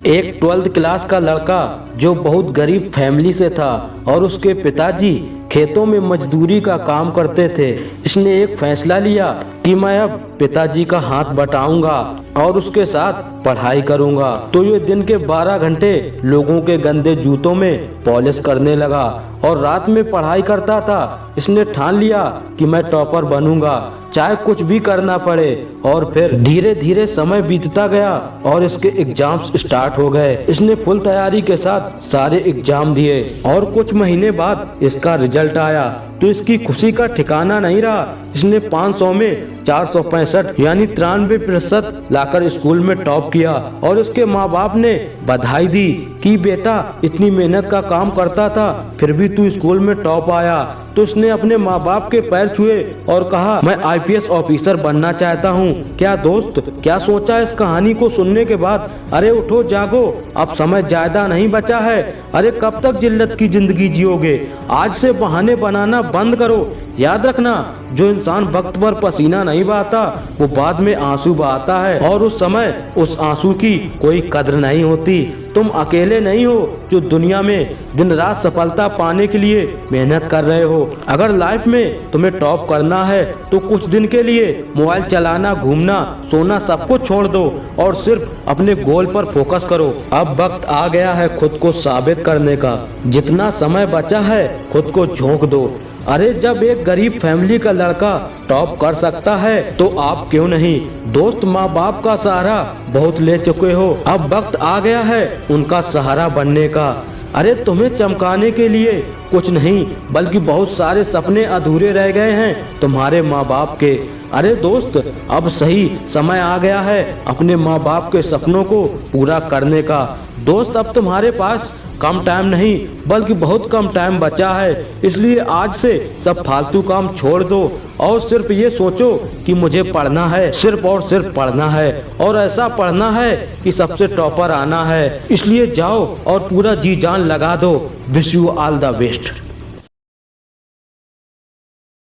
एक 12th class का लड़का जो बहुत गरीब फैमिली से था और उसके पिताजी खेतों में मजदूरी का काम करते थे। इसने एक फैसला लिया कि मैं अब पिताजी का हाथ बटाऊंगा और उसके साथ पढ़ाई करूंगा। तो ये दिन के 12 घंटे लोगों के गंदे जूतों में पॉलिश करने लगा और रात में पढ़ाई करता था। इसने ठान लिया कि मैं टॉपर बनूंगा, चाहे कुछ भी करना पड़े। और फिर धीरे धीरे समय बीतता गया और इसके एग्जाम्स स्टार्ट हो गए। इसने फुल तैयारी के साथ सारे एग्जाम दिए और कुछ महीने बाद इसका रिजल्ट आया तो इसकी खुशी का ठिकाना नहीं रहा। इसने 500 में 465 यानी 93% लाकर स्कूल में टॉप किया और इसके माँ बाप ने बधाई दी कि बेटा इतनी मेहनत का काम करता था फिर भी तू स्कूल में टॉप आया। तो इसने अपने माँ बाप के पैर छुए और कहा मैं आईपीएस ऑफिसर बनना चाहता हूँ। क्या दोस्त क्या सोचा इस कहानी को सुनने के बाद? अरे उठो जागो, अब समय ज्यादा नहीं बचा है। अरे कब तक जिल्लत की जिंदगी जियोगे? आज से बहाने बनाना बंद करो। याद रखना, जो इंसान वक्त पर पसीना नहीं बहाता वो बाद में आंसू बहाता है और उस समय उस आंसू की कोई कद्र नहीं होती। तुम अकेले नहीं हो जो दुनिया में दिन रात सफलता पाने के लिए मेहनत कर रहे हो। अगर लाइफ में तुम्हें टॉप करना है तो कुछ दिन के लिए मोबाइल चलाना, घूमना, सोना सब कुछ छोड़ दो और सिर्फ अपने गोल पर फोकस करो। अब वक्त आ गया है खुद को साबित करने का। जितना समय बचा है खुद को झोंक दो। अरे जब एक गरीब फैमिली का लड़का टॉप कर सकता है तो आप क्यों नहीं? दोस्त माँ बाप का सहारा बहुत ले चुके हो, अब वक्त आ गया है उनका सहारा बनने का। अरे तुम्हें चमकाने के लिए कुछ नहीं बल्कि बहुत सारे सपने अधूरे रह गए हैं तुम्हारे माँ बाप के। अरे दोस्त अब सही समय आ गया है अपने माँ बाप के सपनों को पूरा करने का। दोस्त अब तुम्हारे पास कम टाइम नहीं बल्कि बहुत कम टाइम बचा है, इसलिए आज से सब फालतू काम छोड़ दो और सिर्फ ये सोचो कि मुझे पढ़ना है, सिर्फ और सिर्फ पढ़ना है और ऐसा पढ़ना है कि सबसे टॉपर आना है। इसलिए जाओ और पूरा जी जान लगा दो। Wish you all the best.